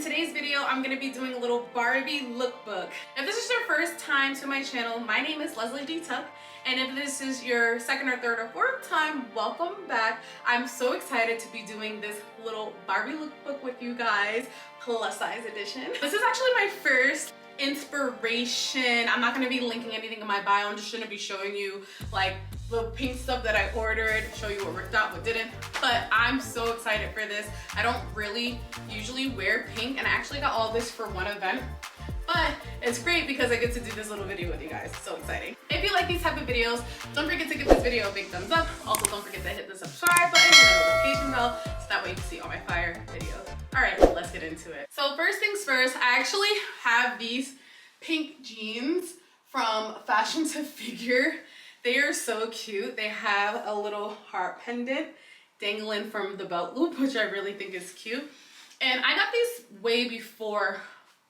today's video, I'm going to be doing a little Barbie lookbook. If this is your first time to my channel, my name is Lesliedtuck, and if this is your second or third or fourth time, welcome back. I'm so excited to be doing this little Barbie lookbook with you guys, plus size edition. This is actually my first inspiration. I'm not going to be linking anything in my bio. I'm just going to be showing you like the pink stuff that I ordered, show you what worked out, what didn't. But I'm so excited for this. I don't really usually wear pink, and I actually got all this for one event. But it's great because I get to do this little video with you guys. So exciting. If you like these type of videos, don't forget to give this video a big thumbs up. Also, don't forget to hit the subscribe button and the notification bell so that way you can see all my fire videos. All right, let's get into it. So first things first, I actually have these pink jeans from Fashion to Figure. They are so cute. They have a little heart pendant dangling from the belt loop, which I really think is cute. And I got these way before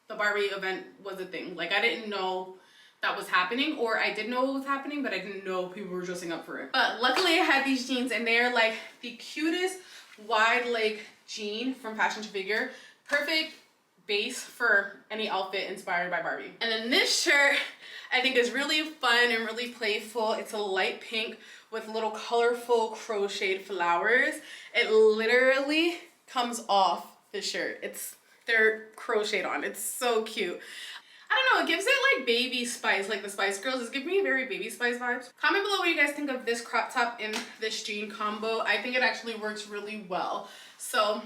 the Barbie event was a thing. Like, I didn't know that was happening, or I did know it was happening, but I didn't know people were dressing up for it. But luckily I had these jeans, and they're like the cutest wide leg jean from Fashion to Figure. Perfect base for any outfit inspired by Barbie. And then this shirt I think is really fun and really playful. It's a light pink with little colorful crocheted flowers. It literally comes off the shirt. They're crocheted on. It's so cute. I don't know, it gives it like Baby Spice, like the Spice Girls. It's giving me very Baby Spice vibes. Comment below what you guys think of this crop top and this jean combo. I think it actually works really well. So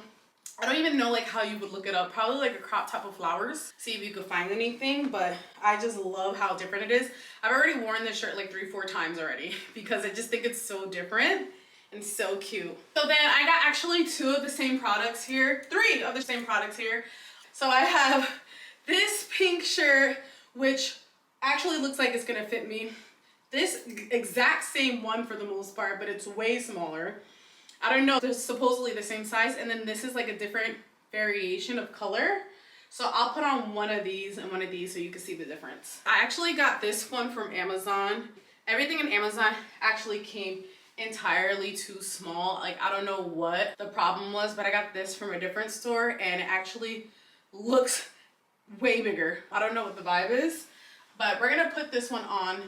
I don't even know like how you would look it up. Probably like a crop top with flowers. See if you could find anything, but I just love how different it is. I've already worn this shirt like 3-4 times already because I just think it's so different and so cute. So then I got actually 2 of the same products here, 3 of the same products here. So I have this pink shirt, which actually looks like it's gonna fit me. This exact same one for the most part, but it's way smaller. I don't know, they're supposedly the same size, and then this is like a different variation of color. So I'll put on one of these and one of these so you can see the difference. I actually got this one from Amazon. Everything in Amazon actually came entirely too small. Like, I don't know what the problem was, but I got this from a different store and it actually looks way bigger. I don't know what the vibe is, but we're gonna put this one on.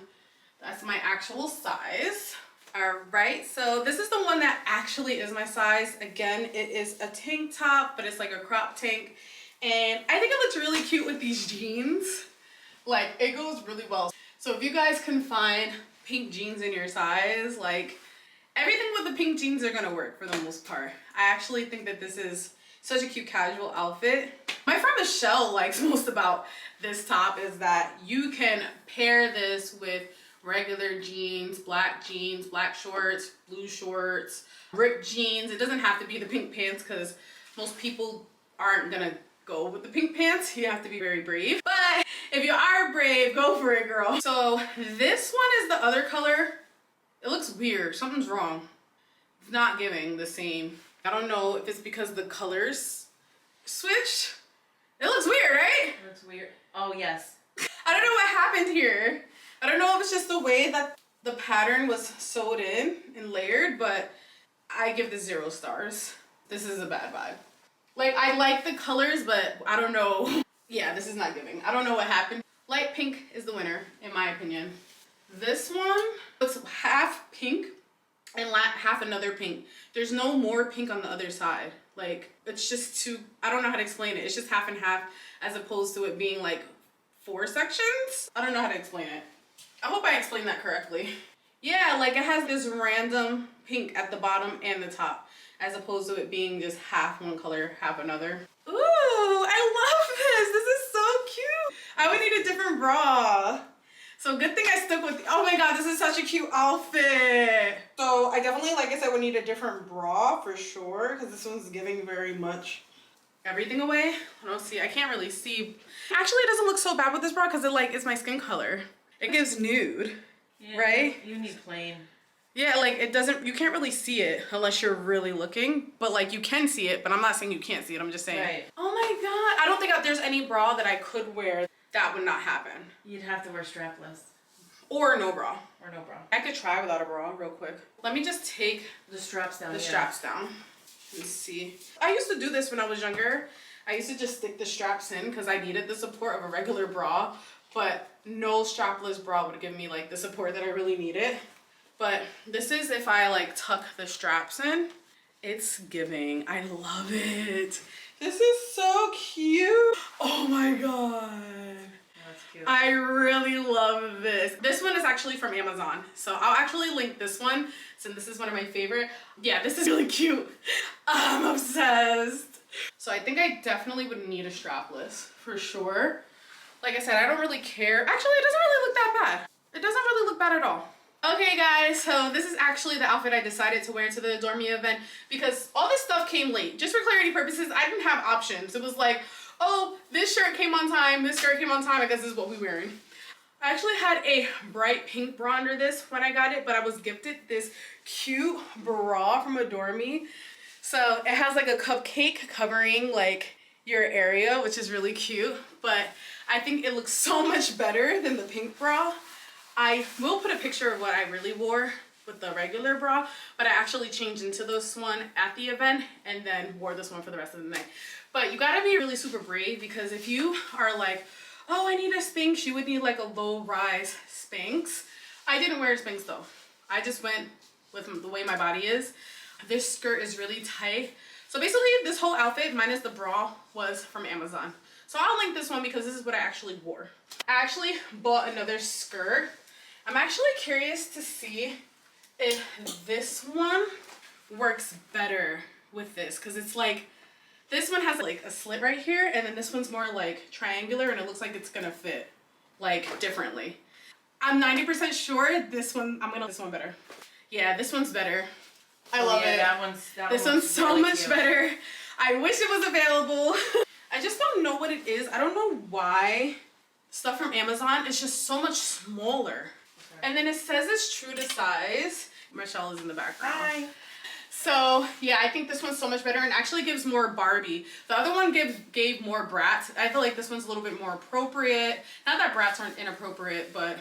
That's my actual size. All right, so this is the one that actually is my size. Again, it is a tank top, but it's like a crop tank. And I think it looks really cute with these jeans. Like, it goes really well. So if you guys can find pink jeans in your size, like everything with the pink jeans are gonna work for the most part. I actually think that this is such a cute casual outfit. My friend Michelle likes most about this top is that you can pair this with regular jeans, black shorts, blue shorts, ripped jeans. It doesn't have to be the pink pants because most people aren't gonna go with the pink pants. You have to be very brave. But if you are brave, go for it, girl. So this one is the other color. It looks weird. Something's wrong. It's not giving the same. I don't know if it's because the colors switched. It looks weird, right? It looks weird. Oh, yes. I don't know what happened here. I don't know if it's just the way that the pattern was sewed in and layered, but I give this 0 stars. This is a bad vibe. Like, I like the colors, but I don't know. Yeah, this is not giving. I don't know what happened. Light pink is the winner, in my opinion. This one looks half pink and half another pink. There's no more pink on the other side. Like, it's just too, I don't know how to explain it. It's just half and half as opposed to it being like 4 sections. I don't know how to explain it. I hope I explained that correctly. Yeah, like it has this random pink at the bottom and the top, as opposed to it being just half one color, half another. Ooh, I love this. This is so cute. I would need a different bra. So good thing I stuck with, oh my God, this is such a cute outfit. So I definitely, like I said, would need a different bra for sure, because this one's giving very much everything away. I don't see, I can't really see. Actually, it doesn't look so bad with this bra because it like is my skin color. It gives nude, yeah, right? You need plain. Yeah, like it doesn't, you can't really see it unless you're really looking, but like you can see it, but I'm not saying you can't see it, I'm just saying. Right. Oh my God, I don't think there's any bra that I could wear that would not happen. You'd have to wear strapless. Or no bra. Or no bra. I could try without a bra real quick. Let me just take the straps down. The straps down and see. I used to do this when I was younger. I used to just stick the straps in because I needed the support of a regular bra, but no strapless bra would give me like the support that I really needed. But this is if I like tuck the straps in. It's giving. I love it. This is so cute. Oh my god. That's cute. I really love this. This one is actually from Amazon. So I'll actually link this one since this is one of my favorite. Yeah, this is really cute. I'm obsessed. So I think I definitely would need a strapless for sure. Like I said, I don't really care. Actually, it doesn't really look that bad. It doesn't really look bad at all. Okay guys, so this is actually the outfit I decided to wear to the Adore Me event because all this stuff came late. Just for clarity purposes, I didn't have options. It was like, oh, this shirt came on time, this skirt came on time, I guess this is what we're wearing. I actually had a bright pink bra under this when I got it, but I was gifted this cute bra from Adore Me. So it has like a cupcake covering like your area, which is really cute, but I think it looks so much better than the pink bra. I will put a picture of what I really wore with the regular bra, but I actually changed into this one at the event and then wore this one for the rest of the night. But you gotta be really super brave because if you are like, oh, I need a Spanx, you would need like a low rise Spanx. I didn't wear a Spanx though. I just went with the way my body is. This skirt is really tight. So basically this whole outfit minus the bra was from Amazon. So I'll link this one because this is what I actually wore. I actually bought another skirt. I'm actually curious to see if this one works better with this because it's like, this one has like a slit right here and then this one's more like triangular and it looks like it's gonna fit like differently. I'm 90% sure this one, I'm gonna like this one better. Yeah, this one's better. I love it. This one's so really much better. I wish it was available. I just don't know what it is. I don't know why stuff from Amazon is just so much smaller. Okay. And then it says it's true to size. Michelle is in the background. Hi. So yeah, I think this one's so much better and actually gives more Barbie. The other one gave more Bratz. I feel like this one's a little bit more appropriate. Not that Bratz aren't inappropriate, but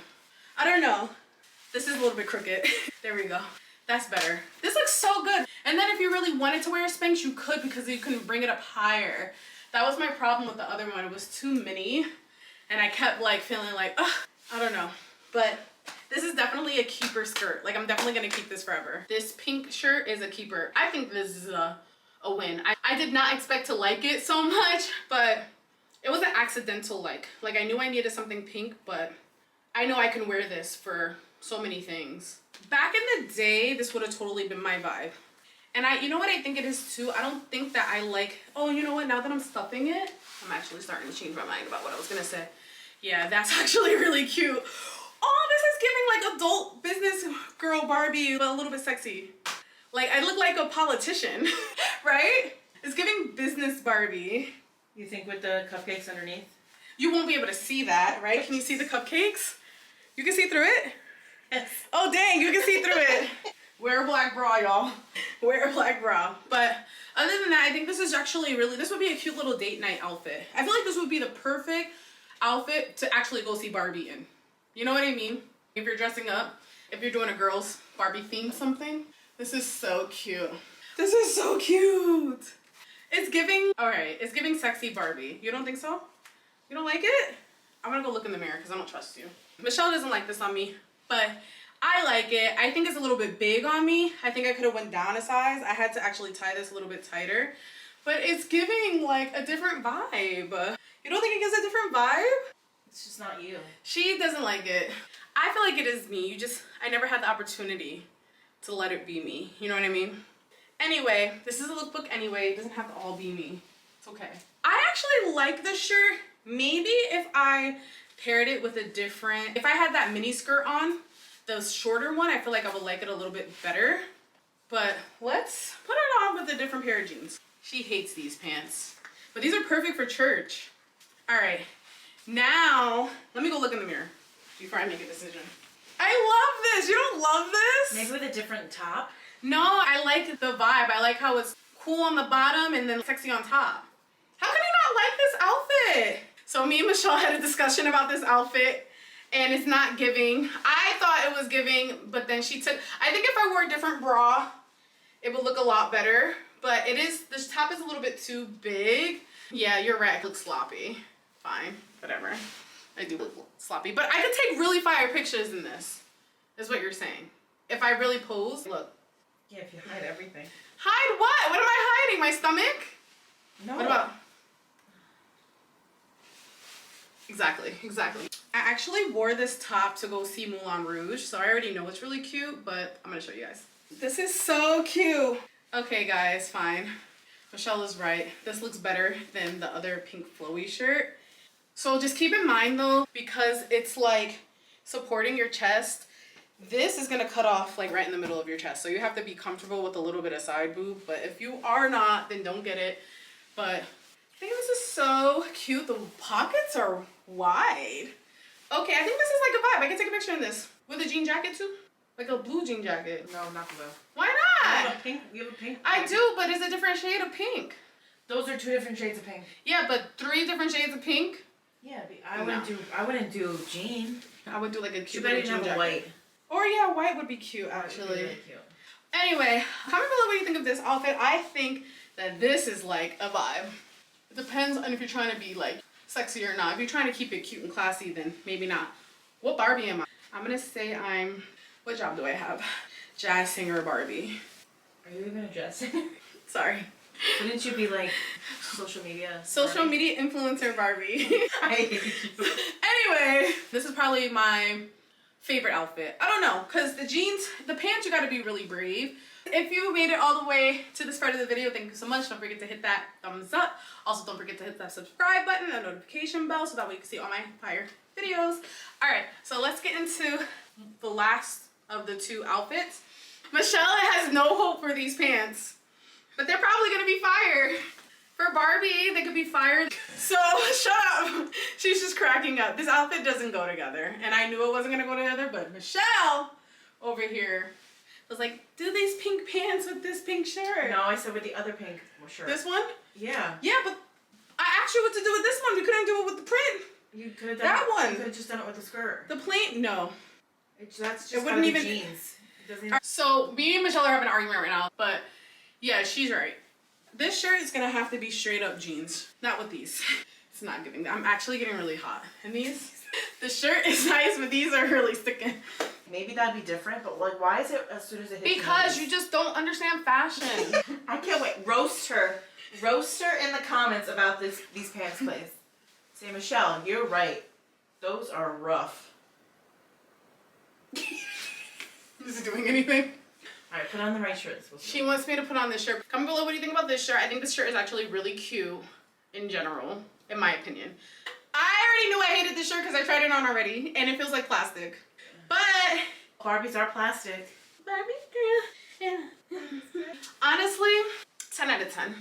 I don't know. This is a little bit crooked. There we go. That's better. This looks so good. And then if you really wanted to wear a Spanx, you could because you can bring it up higher. That was my problem with the other one. It was too mini and I kept like feeling like, ugh, I don't know. But this is definitely a keeper skirt. Like I'm definitely gonna keep this forever. This pink shirt is a keeper. I think this is a win. I did not expect to like it so much, but it was an accidental like. Like I knew I needed something pink, but I know I can wear this for so many things. Back in the day, this would have totally been my vibe. And you know what I think it is too? I don't think that I like, oh, you know what? Now that I'm stuffing it, I'm actually starting to change my mind about what I was gonna say. Yeah, that's actually really cute. Oh, this is giving like adult business girl Barbie, but a little bit sexy. Like I look like a politician, right? It's giving business Barbie. You think with the cupcakes underneath? You won't be able to see that, right? Can you see the cupcakes? You can see through it? Yes. Oh dang, you can see through it. Wear a black bra, y'all. Wear a black bra. But other than that, I think this is actually really, this would be a cute little date night outfit. I feel like this would be the perfect outfit to actually go see Barbie in. You know what I mean? If you're dressing up, if you're doing a girls Barbie theme something. This is so cute. This is so cute. It's giving, all right, it's giving sexy Barbie. You don't think so? You don't like it? I'm gonna go look in the mirror because I don't trust you. Michelle doesn't like this on me, but I like it. I think it's a little bit big on me. I think I could have went down a size. I had to actually tie this a little bit tighter, but it's giving like a different vibe. You don't think it gives a different vibe? It's just not you. She doesn't like it. I feel like it is me. I never had the opportunity to let it be me. You know what I mean? Anyway, this is a lookbook anyway. It doesn't have to all be me. It's okay. I actually like this shirt. Maybe if I paired it with a different, if I had that mini skirt on, the shorter one, I feel like I would like it a little bit better. But let's put it on with a different pair of jeans. She hates these pants, but these are perfect for church. All right, now let me go look in the mirror before I make a decision. I love this. You don't love this? Maybe with a different top? No, I like the vibe. I like how it's cool on the bottom and then sexy on top. How can you not like this outfit? So me and Michelle had a discussion about this outfit and it's not giving. I thought it was giving, but then she took, I think if I wore a different bra, it would look a lot better. But it is, this top is a little bit too big. Yeah, you're right. I look sloppy. Fine, whatever. I do look sloppy, but I could take really fire pictures in this. Is what you're saying. If I really pose, look. Yeah, if you hide everything. Hide what? What am I hiding? My stomach? No. What about? Exactly. I actually wore this top to go see Moulin Rouge, so I already know it's really cute, but I'm gonna show you guys. This is so cute. Okay, guys, fine. Michelle is right. This looks better than the other pink flowy shirt. So just keep in mind though, because it's like supporting your chest, this is gonna cut off like right in the middle of your chest. So you have to be comfortable with a little bit of side boob, but if you are not, then don't get it. But I think this is so cute. The pockets are wide. Okay, I think this is like a vibe. I can take a picture in this. With a jean jacket too? Like a blue jean jacket. No, not blue. Why You not? have a pink. You have a pink. I do, but it's a different shade of pink. Those are 2 different shades of pink. Yeah, but 3 different shades of pink. Yeah, but I wouldn't do jean. I would do like a Too cute bad little you didn't jean have a jacket. white. Or yeah, white would be cute That would be actually. really cute. Anyway, comment below what you think of this outfit. I think that this is like a vibe. It depends on if you're trying to be like sexy or not. If you're trying to keep it cute and classy, then maybe not. What Barbie am I? I'm gonna say I'm, what job do I have? Jazz singer Barbie. Are you even a jazz singer? Sorry. Wouldn't you be like social media? Social media influencer Barbie. I hate you. Anyway, this is probably my favorite outfit. I don't know, because the jeans, the pants, you gotta be really brave. If you made it all the way to this part of the video, thank you so much. Don't forget to hit that thumbs up. Also, don't forget to hit that subscribe button and notification bell so that way you can see all my fire videos. All right, so let's get into the last of the 2 outfits. Michelle has no hope for these pants, but they're probably gonna be fire. For Barbie, they could be fire. So, shut up. She's just cracking up. This outfit doesn't go together, and I knew it wasn't gonna go together, but Michelle over here was like, do these pink pants with this pink shirt. No, I said with the other pink shirt. This one? Yeah. Yeah, but I asked you what to do with this one. You couldn't do it with the print. You could have done That one. You could have just done it with the skirt. The plain, no. That's just It wouldn't even jeans. It doesn't even... So me and Michelle are having an argument right now, but yeah, she's right. This shirt is gonna have to be straight up jeans, not with these. It's not giving. I'm actually getting really hot. And these, the shirt is nice, but these are really sticking. Maybe that'd be different, but like, why is it as soon as it hits Because you just don't understand fashion. I can't wait. Roast her in the comments about these pants, please. Say, Michelle, you're right. Those are rough. Is it doing anything? All right, put on the right shirt. She wants me to put on this shirt. Comment below what do you think about this shirt. I think this shirt is actually really cute in general, in my opinion. I already knew I hated this shirt because I tried it on already, and it feels like plastic. But Barbies are plastic. Barbie girl, yeah. Honestly, 10 out of 10.